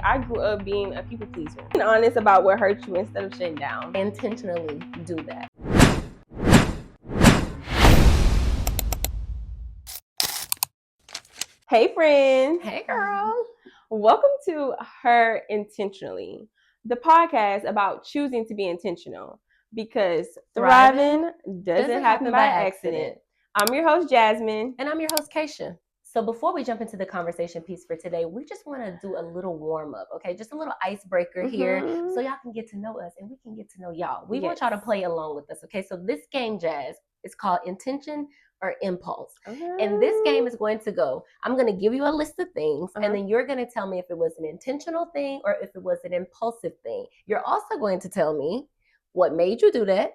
I grew up being a people pleaser. Being honest about what hurts you instead of shutting down. Intentionally do that. Hey friends. Hey girl. Welcome to Her Intentionally, the podcast about choosing to be intentional because thriving doesn't happen by accident. I'm your host, Jasmine. And I'm your host, Keisha. So before we jump into the conversation piece for today, we just want to do a little warm up, okay? Just a little icebreaker here so y'all can get to know us and we can get to know y'all. We want y'all to play along with us, okay? So this game, Jazz, is called Intention or Impulse. And this game is going to go, I'm going to give you a list of things and then you're going to tell me if it was an intentional thing or if it was an impulsive thing. You're also going to tell me what made you do that?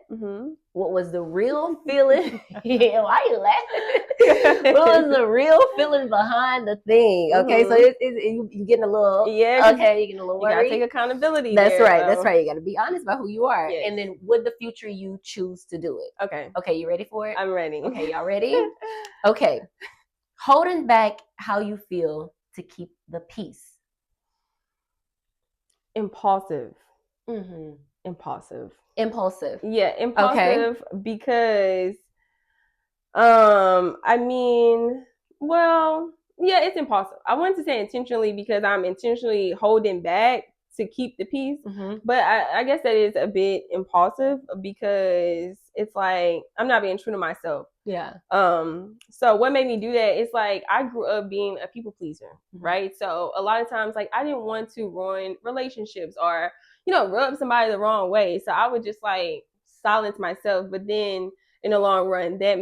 What was the real feeling? Why are you laughing? What was the real feeling behind the thing? Okay, so you're getting a little, you're getting a little worried. You gotta take accountability. That's right. You gotta be honest about who you are. Yes. And then would the future you choose to do it? Okay, you ready for it? I'm ready. Okay, y'all ready? Okay. Holding back how you feel to keep the peace. Impulsive. Impulsive. Yeah, impulsive because it's impulsive. I wanted to say intentionally because I'm intentionally holding back to keep the peace. But I guess that is a bit impulsive because it's like I'm not being true to myself. Yeah. So what made me do that? It's like I grew up being a people pleaser, right? So a lot of times, like I didn't want to ruin relationships or rub somebody the wrong way. So I would just like silence myself. But then in the long run, that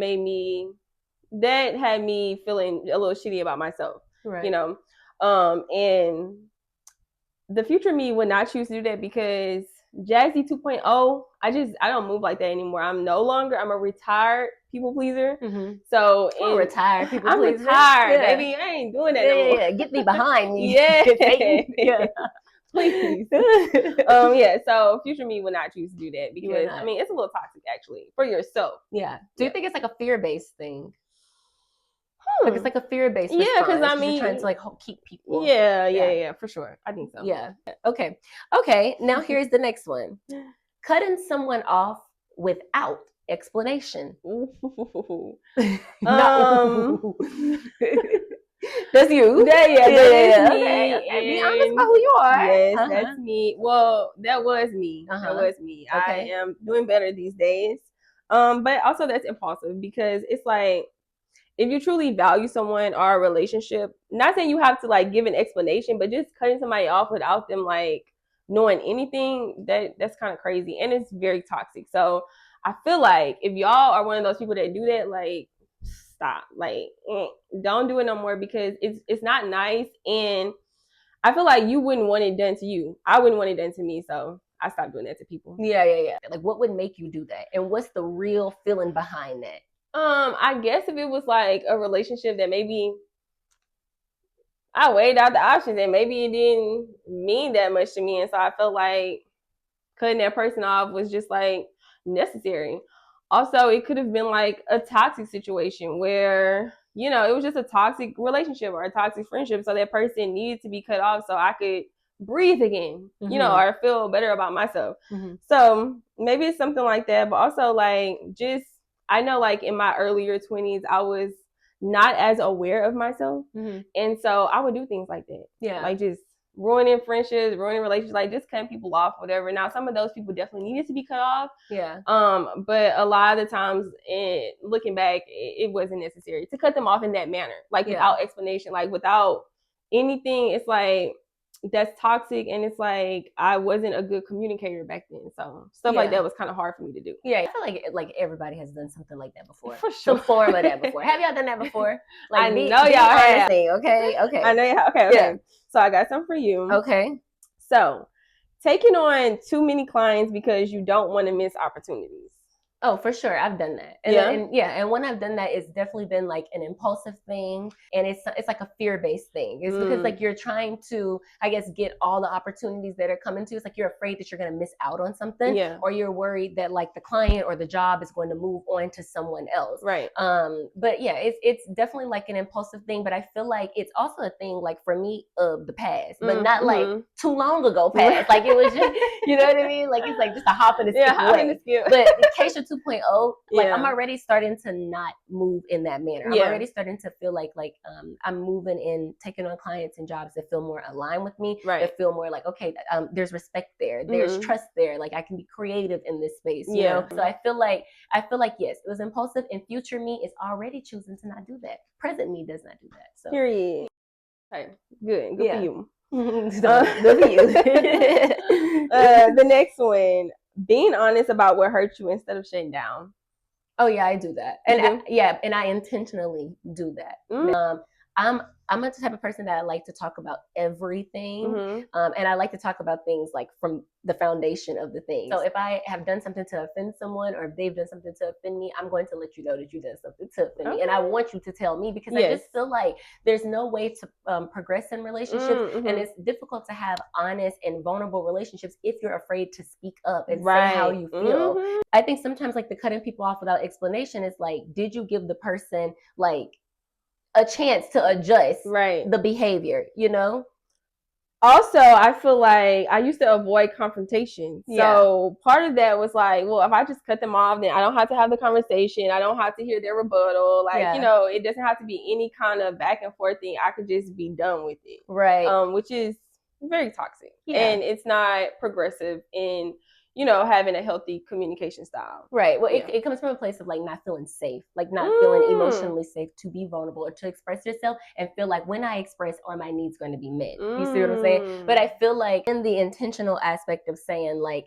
had me feeling a little shitty about myself, right. And the future me would not choose to do that because Jazzy 2.0, I don't move like that anymore. I'm a retired people pleaser. So I'm retired people pleaser. I'm retired, baby. I ain't doing that no more. Yeah, get me behind me. Yeah. Please. So future me would not choose to do that because I mean it's a little toxic actually for yourself. Yeah. Do you think it's like a fear-based thing? Like it's like a fear-based response. Yeah, because I mean you're trying to like keep people. Yeah, for sure. I think so. Yeah. Okay. Now here's the next one. Cutting someone off without explanation. That's you. That is me. Okay. Be honest about who you are. Yes, that's me. Well, that was me. That was me. Okay. I am doing better these days. But also that's impulsive because it's like if you truly value someone or a relationship, not saying you have to like give an explanation, but just cutting somebody off without them like knowing anything, that's kind of crazy and it's very toxic. So I feel like if y'all are one of those people that do that, like stop, like don't do it no more because it's not nice and I feel like you wouldn't want it done to you. I wouldn't want it done to me, so I stopped doing that to people. Yeah. Like what would make you do that? And what's the real feeling behind that? I guess if it was like a relationship that maybe I weighed out the options and maybe it didn't mean that much to me. And so I felt like cutting that person off was just like necessary. Also, it could have been like a toxic situation where, it was just a toxic relationship or a toxic friendship. So that person needed to be cut off so I could breathe again, or feel better about myself. So maybe it's something like that. But also like I know like in my earlier 20s, I was not as aware of myself. And so I would do things like that. Yeah. Like just ruining friendships, ruining relationships, like just cutting people off, whatever. Now, some of those people definitely needed to be cut off. Yeah. But a lot of the times, looking back, it wasn't necessary to cut them off in that manner. Like without explanation, like without anything. It's like, that's toxic and it's like I wasn't a good communicator back then, so stuff like that was kind of hard for me to do. I feel like everybody has done something like that before, for sure. Some form of that before. Have y'all done that before? Like I know y'all have. Okay I know y'all. Okay. So I got some for you. Okay. So taking on too many clients because you don't want to miss opportunities. Oh, for sure. I've done that. And when I've done that, it's definitely been like an impulsive thing. And it's like a fear-based thing. It's because like you're trying to, I guess, get all the opportunities that are coming to you. It's like you're afraid that you're going to miss out on something. Yeah. Or you're worried that like the client or the job is going to move on to someone else. Right. But yeah, it's definitely like an impulsive thing. But I feel like it's also a thing like for me of the past, but not like too long ago past. Like it was just, you know what I mean? Like it's like just a hop and a skip away. But Keisha 2.0, like I'm already starting to not move in that manner. I'm already starting to feel like I'm moving in, taking on clients and jobs that feel more aligned with me. That feel more like, okay, there's respect there, there's trust there. Like I can be creative in this space, you know. So I feel like yes, it was impulsive, and future me is already choosing to not do that. Present me does not do that. So period. Okay, good for you. Good for you. The next one, being honest about what hurt you instead of shutting down. Oh yeah, I do that, and I intentionally do that. I'm the type of person that I like to talk about everything, and I like to talk about things like from the foundation of the thing. So if I have done something to offend someone, or if they've done something to offend me, I'm going to let you know that you did something to offend me, and I want you to tell me, because I just feel like there's no way to progress in relationships, and it's difficult to have honest and vulnerable relationships if you're afraid to speak up and say how you feel. I think sometimes like the cutting people off without explanation is like, did you give the person like a chance to adjust the behavior, you know? Also, I feel like I used to avoid confrontation. So part of that was like, well, if I just cut them off, then I don't have to have the conversation. I don't have to hear their rebuttal. Like, you know, it doesn't have to be any kind of back and forth thing. I could just be done with it. Right. Which is very toxic. And it's not progressive in, you know, having a healthy communication style. Right. Well, it comes from a place of like not feeling safe, like not feeling emotionally safe to be vulnerable or to express yourself, and feel like when I express, are my needs going to be met? You see what I'm saying? But I feel like in the intentional aspect of saying like,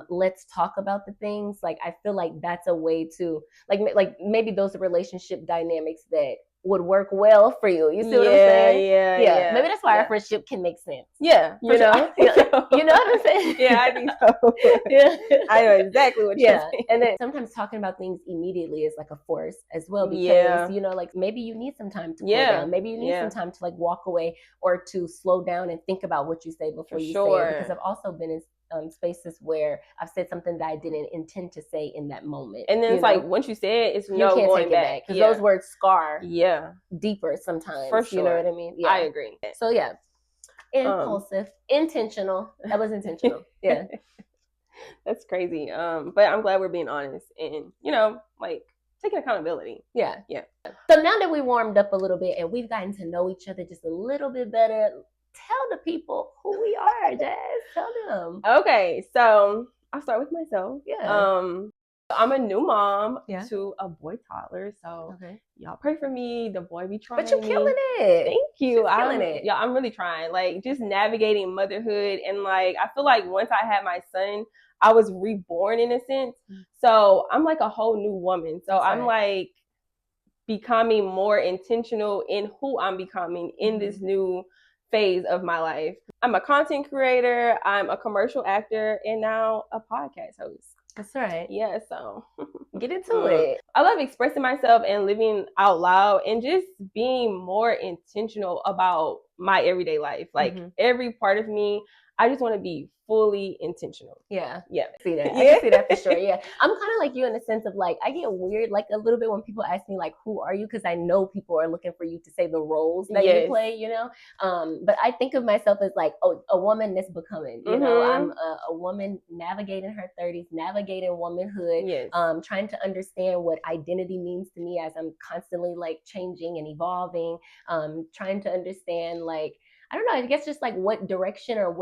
let's talk about the things, like I feel like that's a way to like maybe those are relationship dynamics that would work well for you. You see what I'm saying? Yeah. Maybe that's why our friendship can make sense. Yeah. You know? You know what I'm saying? Yeah, I think so. I know exactly what you're saying. And then sometimes talking about things immediately is like a force as well, because you know, like maybe you need some time to cool down. Maybe you need some time to like walk away or to slow down and think about what you say before you say it. Because I've also been in spaces where I've said something that I didn't intend to say in that moment. And then it's like, once you say it, it's no going back. Because those words scar deeper sometimes. For sure. You know what I mean? I agree. So yeah, impulsive, intentional. That was intentional. Yeah. That's crazy. But I'm glad we're being honest and, you know, like taking accountability. Yeah. So now that we warmed up a little bit and we've gotten to know each other just a little bit better, tell the people who we are, Jazz. Tell them. Okay, so I'll start with myself. I'm a new mom to a boy toddler, so y'all pray for me. The boy be trying. But you're killing it. Thank you. Killing it. Yeah, I'm really trying. Like just navigating motherhood, and like I feel like once I had my son, I was reborn in a sense. So I'm like a whole new woman. So I'm like becoming more intentional in who I'm becoming in this new phase of my life. I'm a content creator, I'm a commercial actor, and now a podcast host. That's right. Yeah, so get into it. I love expressing myself and living out loud and just being more intentional about my everyday life. Like every part of me, I just want to be fully intentional. Yeah. See that. I can see that for sure. Yeah. I'm kind of like you in the sense of like, I get weird like a little bit when people ask me like, who are you? Because I know people are looking for you to say the roles that you play, you know? But I think of myself as like, a woman that's becoming, you know, I'm a woman navigating her 30s, navigating womanhood, trying to understand what identity means to me as I'm constantly like changing and evolving, trying to understand like, I don't know, I guess just like what direction or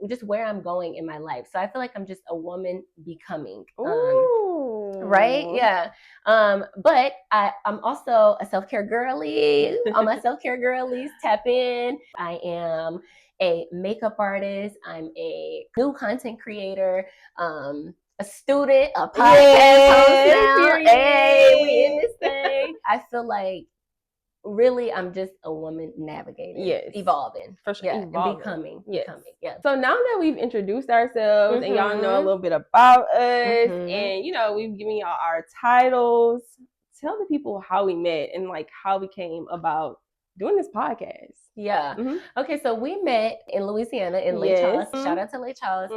just where I'm going in my life. So I feel like I'm just a woman becoming. Right? Yeah. But I'm also a self-care girly. All my self-care girlies, tap in. I am a makeup artist. I'm a new content creator. A student, a podcast host now. Hey, we in this thing. I feel like really, I'm just a woman navigating, evolving, for sure, and becoming. Yeah. So now that we've introduced ourselves and y'all know a little bit about us, and we've given y'all our titles, tell the people how we met and like how we came about doing this podcast. Yeah. Okay, so we met in Louisiana in Lake Charles. Shout out to Lake Charles.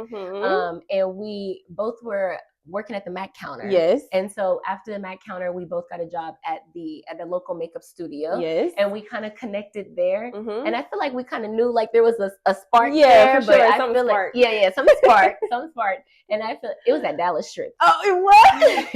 And we both were working at the Mac counter. And so after the Mac counter, we both got a job at the local makeup studio. And we kind of connected there. And I feel like we kind of knew like there was a spark there. For sure. But I feel like some spark. And I feel it was at Dallas Strip. Oh, it was.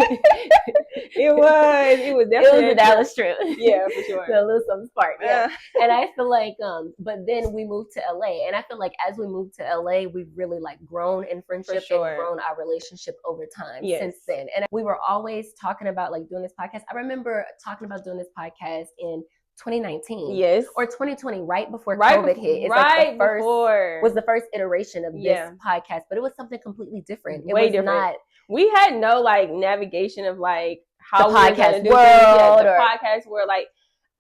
It was definitely the Dallas Strip. Yeah, for sure. So a little something spark. Yeah. And I feel like but then we moved to LA, and I feel like as we moved to LA, we've really like grown in friendship and grown our relationship over time since then. And we were always talking about like doing this podcast. I remember talking about doing this podcast in 2019 or 2020, right before COVID hit. It's like the first iteration of this podcast, but it was something completely different. It was different. We had no like navigation of like how the podcast world. Podcast were like,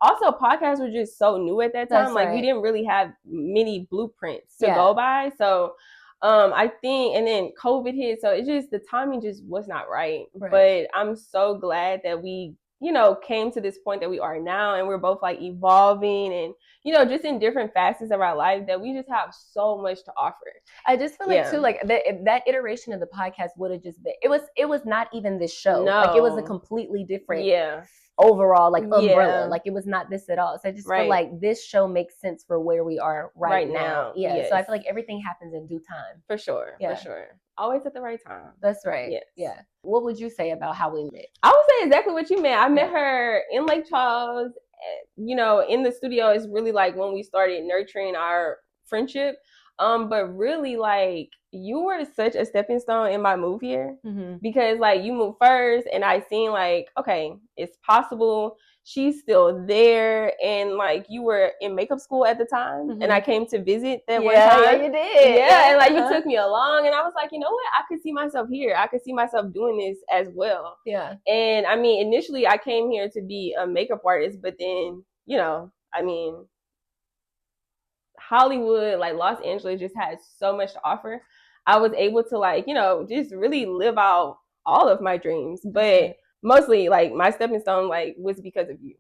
also podcasts were just so new at that time. Like we didn't really have many blueprints to go by. So I think, and then COVID hit, so it just, the timing just was not right. But I'm so glad that we came to this point that we are now, and we're both like evolving and just in different facets of our life, that we just have so much to offer. I just feel like too, like that iteration of the podcast would have just been, it was not even this show. Like it was a completely different overall like umbrella. Like it was not this at all. So I just feel like this show makes sense for where we are right now. So I feel like everything happens in due time. For sure. Always at the right time. That's right. What would you say about how we met? I would say exactly what you meant. I met her in Lake Charles. In the studio is really like when we started nurturing our friendship. But really, like, you were such a stepping stone in my move here, because like you moved first, and I seen like, okay, it's possible. She's still there, and like you were in makeup school at the time, and I came to visit that one time. Yeah, you did. And like you took me along, and I was like, you know what? I could see myself here. I could see myself doing this as well. And I mean, initially I came here to be a makeup artist, but then Hollywood, like Los Angeles, just has so much to offer. I was able to like, just really live out all of my dreams. But mostly like my stepping stone like was because of you.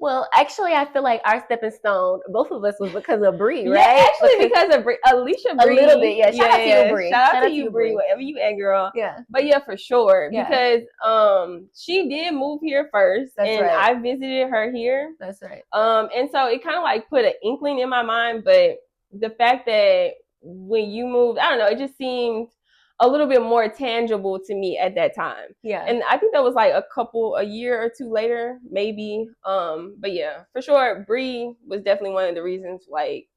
Well, actually, I feel like our stepping stone, both of us, was because of Bree, right? Yeah, actually, because of Alicia Bree. A little bit, yeah. Shout out to you, Bree. Shout out to you, Bree. Whatever you at, girl. Yeah. But yeah, for sure. Because she did move here first. And I visited her here. That's right. And so it kind of like put an inkling in my mind. But the fact that when you moved, I don't know, it just seemed a little bit more tangible to me at that time. Yeah. And I think that was like a year or two later, maybe. But yeah, for sure, Bree was definitely one of the reasons, like,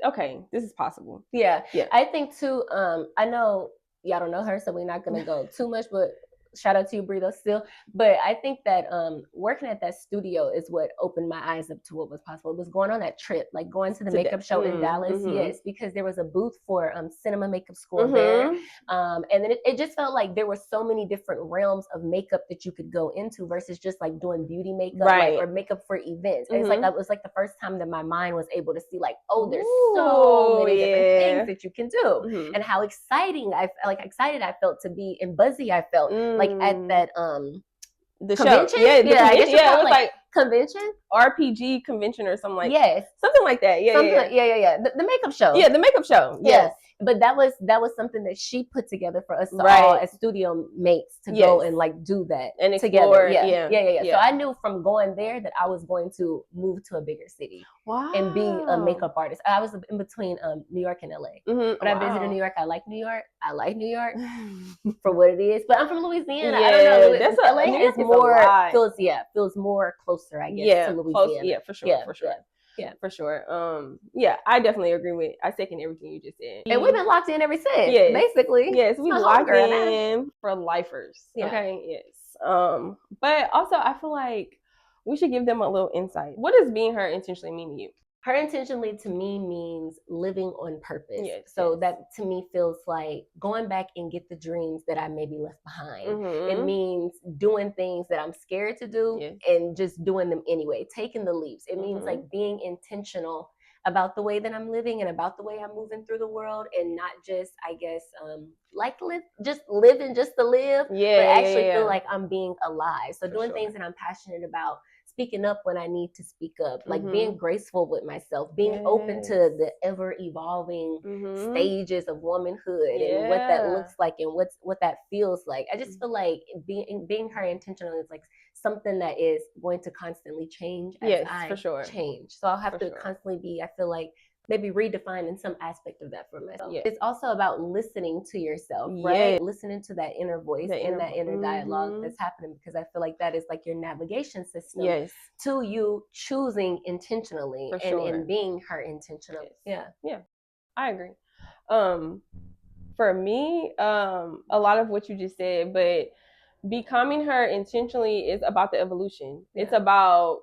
okay, this is possible. Yeah. I think too, I know y'all don't know her, so we're not gonna go too much, but shout out to you, Bree, though, still. But I think that working at that studio is what opened my eyes up to what was possible. It was going on that trip, like going to the makeup show in Dallas, because there was a booth for cinema makeup school there. And then it just felt like there were so many different realms of makeup that you could go into versus just like doing beauty makeup or makeup for events. And it's like, it was like the first time that my mind was able to see like, oh, there's so many different things that you can do. And how excited I felt to be, and buzzy I felt like at that the convention. Show. I guess it was like convention, RPG convention or something like something like that. The makeup show. The makeup show. Yes. But that was something that she put together for us all as studio mates to go and like do that and together. Yeah. So I knew from going there that I was going to move to a bigger city and be a makeup artist. I was in between New York and LA. When I visited New York, I like New York. I like New York for what it is. But I'm from Louisiana. I don't know. LA is more feels more closer, I guess, to Louisiana. For sure. Yeah, for sure. I definitely agree I second everything you just said. And we've been locked in ever since, basically. Yes, we've locked in for lifers. Yeah. Okay, yes. But also I feel like we should give them a little insight. What does being her intentionally mean to you? Her intentionally to me means living on purpose. Yes, so yes. that to me feels like going back and get the dreams that I maybe left behind. Mhm. It means doing things that I'm scared to do Yes. and just doing them anyway, taking the leaps. It means Mhm. like being intentional about the way that I'm living and about the way I'm moving through the world, and not just, I guess, just living just to live, Yeah, but yeah, actually yeah, feel yeah. like I'm being alive. So For doing sure. things that I'm passionate about, speaking up when I need to speak up, like Mhm. being graceful with myself, being open to Yes. the ever evolving Mhm. stages of womanhood and what that looks like and what that feels like. I just feel like being her intentional is like something that is going to constantly change as Yes, I for sure. change. So I'll have For to sure. constantly be, I feel like, maybe redefining some aspect of that for myself. Yes. It's also about listening to yourself, Yes. right? Listening to that inner voice The and that inner dialogue Mhm. that's happening, because I feel like that is like your navigation system Yes. to you choosing intentionally For and sure. being her intentional. Yes. Yeah. Yeah. I agree. For me, a lot of what you just said, but becoming her intentionally is about the evolution. Yeah. It's about,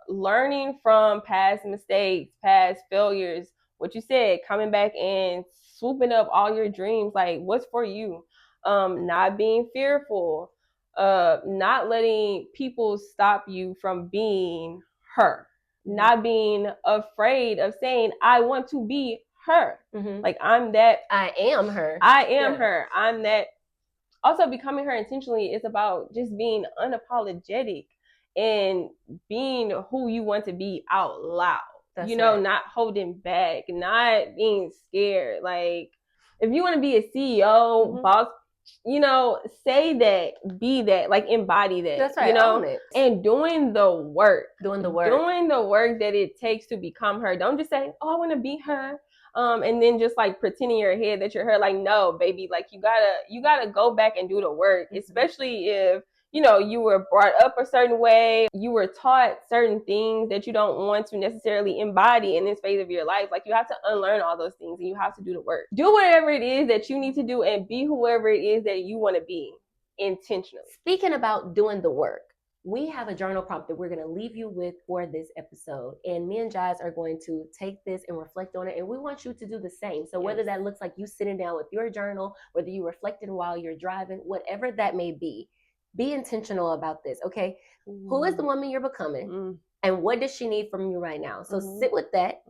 learning from past mistakes, past failures. What you said, coming back and swooping up all your dreams, like what's for you. Not being fearful, not letting people stop you from being her. Mhm. Not being afraid of saying, I want to be her. Mhm. Like I'm that. I am her. I am Yeah. her. I'm that. Also, becoming her intentionally is about just being unapologetic and being who you want to be out loud. That's Right. right. Not holding back, not being scared. Like, if you want to be a CEO, Mhm. boss, say that, be that, like embody that. That's right. Own it. And doing the work. Doing the work. Doing the work that it takes to become her. Don't just say, oh, I want to be her. And then just like pretending in your head that you're her. Like, no, baby, like you gotta go back and do the work, especially if you were brought up a certain way, you were taught certain things that you don't want to necessarily embody in this phase of your life. Like, you have to unlearn all those things and you have to do the work. Do whatever it is that you need to do and be whoever it is that you want to be intentionally. Speaking about doing the work, we have a journal prompt that we're going to leave you with for this episode. And me and Jazz are going to take this and reflect on it. And we want you to do the same. So whether that looks like you sitting down with your journal, whether you reflecting while you're driving, whatever that may be intentional about this, okay? Who is the woman you're becoming? And what does she need from you right now? So sit with that.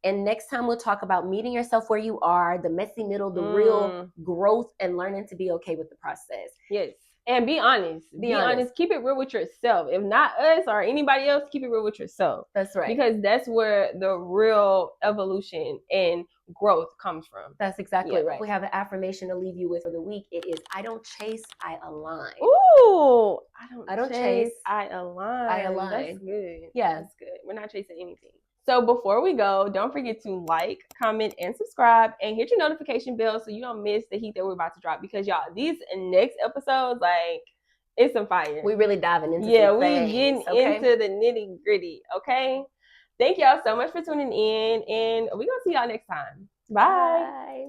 And next time we'll talk about meeting yourself where you are, the messy middle, the real growth, and learning to be okay with the process. Yes. And be honest. Be honest. Keep it real with yourself. If not us or anybody else, keep it real with yourself. That's right. Because that's where the real evolution and growth comes from. That's exactly right. We have an affirmation to leave you with for the week. It is, I don't chase, I align. Ooh, I don't chase, I align. I align. That's good. Yeah. That's good. We're not chasing anything. So before we go, don't forget to like, comment, and subscribe, and hit your notification bell so you don't miss the heat that we're about to drop. Because y'all, these next episodes, like, it's some fire. We really diving into we getting into the nitty gritty. Okay. Thank y'all so much for tuning in, and we're gonna see y'all next time. Bye.